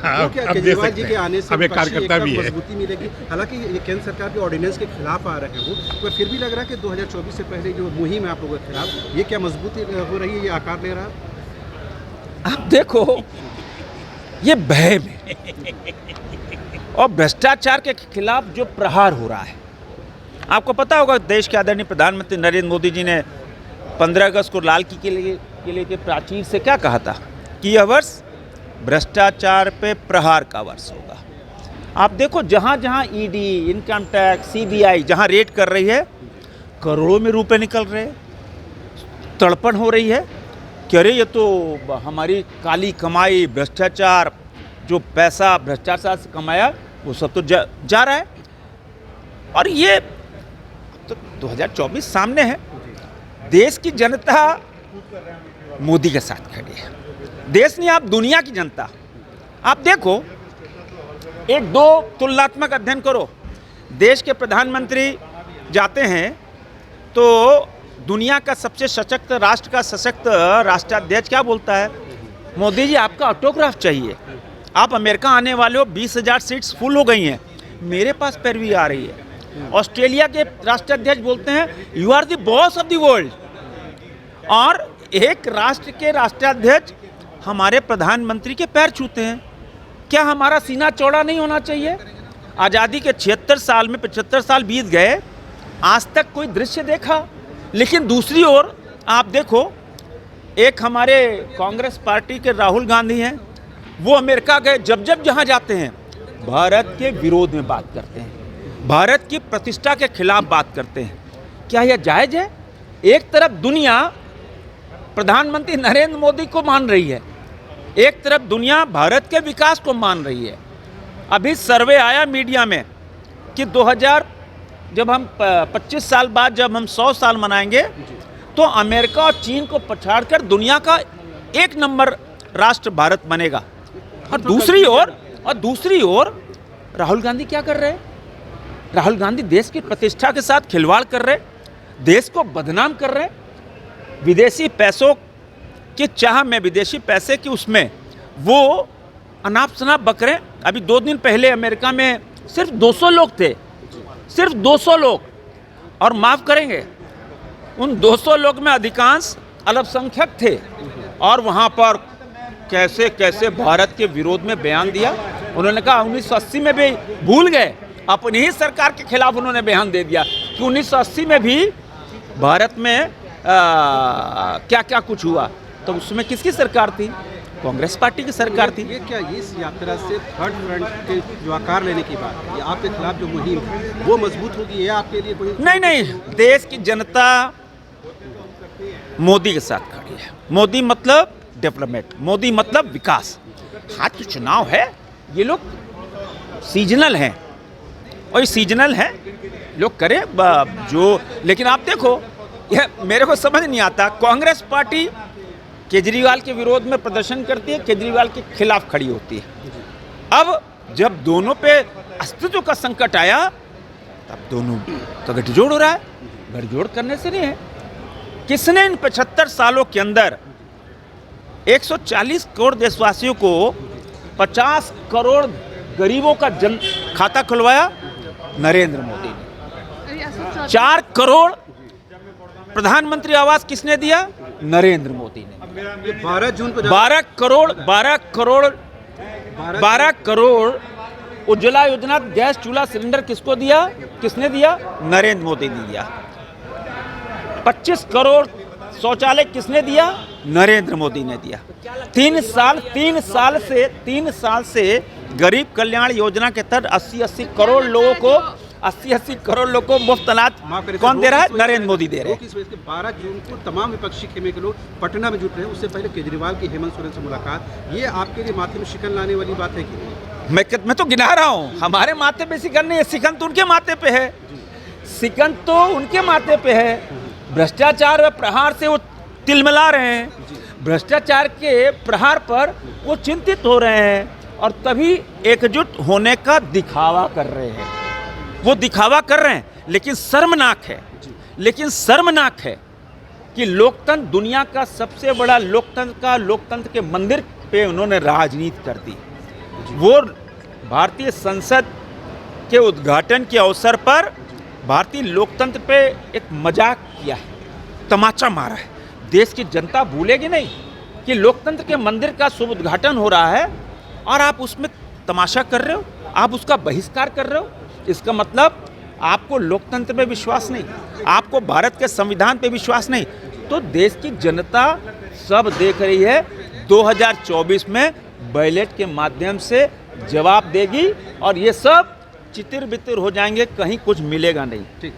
तो क्या केजरीवाल जी के आने से अब एक विपक्षी कार्यकर्ता एकता भी को है। मजबूती मिलेगी? हालांकि ये केंद्र सरकार के ऑर्डिनेंस के खिलाफ आ रहे हैं वो, पर फिर भी लग रहा है कि 2024 से पहले जो मुहिम है आप लोगों के खिलाफ, ये क्या मजबूती हो रही है, ये आकार ले रहा है? आप देखो, ये भय में और भ्रष्टाचार के खिलाफ जो प्रहार हो रहा है, आपको पता होगा देश के आदरणीय प्रधानमंत्री नरेंद्र मोदी जी ने 15 अगस्त को लाल किले के प्राचीर से क्या कहा था कि यह वर्ष भ्रष्टाचार पे प्रहार का वर्ष होगा। आप देखो, जहाँ जहाँ ईडी, इनकम टैक्स, सीबीआई जहाँ रेड कर रही है, करोड़ों में रुपए निकल रहे हैं, तड़पण हो रही है कि अरे ये तो हमारी काली कमाई, भ्रष्टाचार, जो पैसा भ्रष्टाचार से कमाया वो सब तो जा रहा है। और ये तो 2024 सामने है, देश की जनता मोदी के साथ खड़ी है। देश नहीं, आप दुनिया की जनता। आप देखो, एक दो तुलनात्मक अध्ययन करो। देश के प्रधानमंत्री जाते हैं तो दुनिया का सबसे सशक्त राष्ट्र का सशक्त राष्ट्राध्यक्ष क्या बोलता है? मोदी जी आपका ऑटोग्राफ चाहिए, आप अमेरिका आने वाले हो, 20,000 सीट्स फुल हो गई हैं, मेरे पास पैरवी आ रही है। ऑस्ट्रेलिया के राष्ट्राध्यक्ष बोलते हैं you are the boss of the world. और एक राष्ट्र के राष्ट्राध्यक्ष हमारे प्रधानमंत्री के पैर छूते हैं। क्या हमारा सीना चौड़ा नहीं होना चाहिए? आज़ादी के 76 साल में 75 साल बीत गए, आज तक कोई दृश्य देखा? लेकिन दूसरी ओर आप देखो, एक हमारे कांग्रेस पार्टी के राहुल गांधी हैं, वो अमेरिका गए, जब जहाँ जाते हैं भारत के विरोध में बात करते हैं, भारत की प्रतिष्ठा के खिलाफ बात करते हैं। क्या यह जायज़ है? एक तरफ दुनिया प्रधानमंत्री नरेंद्र मोदी को मान रही है, एक तरफ दुनिया भारत के विकास को मान रही है। अभी सर्वे आया मीडिया में कि जब हम 25 साल बाद जब हम 100 साल मनाएंगे तो अमेरिका और चीन को पछाड़कर दुनिया का 1 नंबर राष्ट्र भारत बनेगा। और दूसरी ओर राहुल गांधी क्या कर रहे हैं? राहुल गांधी देश की प्रतिष्ठा के साथ खिलवाड़ कर रहे, देश को बदनाम कर रहे, विदेशी पैसों की चाह में, विदेशी पैसे की उसमें वो अनाप शनाप बकरे। अभी 2 दिन पहले अमेरिका में सिर्फ 200 लोग थे, सिर्फ 200 लोग, और माफ़ करेंगे उन 200 लोग में अधिकांश अल्पसंख्यक थे, और वहाँ पर कैसे कैसे भारत के विरोध में बयान दिया। उन्होंने कहा 1980 में भी भूल गए, अपनी ही सरकार के खिलाफ उन्होंने बयान दे दिया कि 1980 में भी भारत में क्या क्या कुछ हुआ। तो उसमें किसकी सरकार थी? कांग्रेस पार्टी की सरकार थी। ये क्या इस यात्रा से थर्ड फ्रंट के जो आकार लेने की बात है, ये आपके खिलाफ जो मुहिम है वो मजबूत होगी? ये आपके लिए कोई नहीं, देश की जनता मोदी के साथ खड़ी है। मोदी मतलब डेवलपमेंट, मोदी मतलब विकास। हाँ, तो चुनाव है, ये लोग सीजनल हैं, और ये सीजनल है, लोग करें जो। लेकिन आप देखो, यह मेरे को समझ नहीं आता, कांग्रेस पार्टी केजरीवाल के विरोध में प्रदर्शन करती है, केजरीवाल के खिलाफ खड़ी होती है। अब जब दोनों पे अस्तित्व का संकट आया, तब दोनों का गठजोड़ हो रहा है। गठजोड़ करने से नहीं है। किसने इन 75 सालों के अंदर 140 करोड़ देशवासियों को 50 करोड़ गरीबों का जन खाता खुलवाया? नरेंद्र मोदी ने। 4 करोड़ प्रधानमंत्री आवास किसने दिया? नरेंद्र मोदी ने। 12 जून को 12 करोड़ उज्ज्वला योजना गैस चूल्हा सिलेंडर किसको दिया? किसने दिया? नरेंद्र मोदी ने दिया। 25 करोड़ शौचालय किसने दिया? नरेंद्र मोदी ने दिया। 3 साल से गरीब कल्याण योजना के तहत 80 करोड़ लोगों को 80 करोड़ लोग को मुफ्त अनाज कौन दे रहा है? नरेंद्र मोदी दे रहे हैं। 12 जून को तमाम विपक्षी खेमे के लोग पटना में जुट रहे हैं। उससे पहले केजरीवाल की हेमंत सोरेन से मुलाकात, ये आपके लिए माथे में शिकन लाने वाली बात है कि नहीं? मैं तो गिना रहा हूँ, हमारे माथे पे शिकन नहीं है, शिकन तो उनके माथे पे है, शिकन तो उनके माथे पे है। भ्रष्टाचार व प्रहार से वो तिलमिला रहे हैं, भ्रष्टाचार के प्रहार पर वो चिंतित हो रहे हैं, और तभी एकजुट होने का दिखावा कर रहे हैं। वो दिखावा कर रहे हैं, लेकिन शर्मनाक है कि लोकतंत्र, दुनिया का सबसे बड़ा लोकतंत्र के मंदिर पे उन्होंने राजनीति कर दी। वो भारतीय संसद के उद्घाटन के अवसर पर भारतीय लोकतंत्र पे एक मजाक किया है, तमाचा मारा है। देश की जनता भूलेगी नहीं कि लोकतंत्र के मंदिर का शुभ उद्घाटन हो रहा है और आप उसमें तमाशा कर रहे हो, आप उसका बहिष्कार कर रहे हो। इसका मतलब आपको लोकतंत्र में विश्वास नहीं, आपको भारत के संविधान पे विश्वास नहीं। तो देश की जनता सब देख रही है, 2024 में बैलेट के माध्यम से जवाब देगी और ये सब चितिर बितिर हो जाएंगे, कहीं कुछ मिलेगा नहीं। ठीक।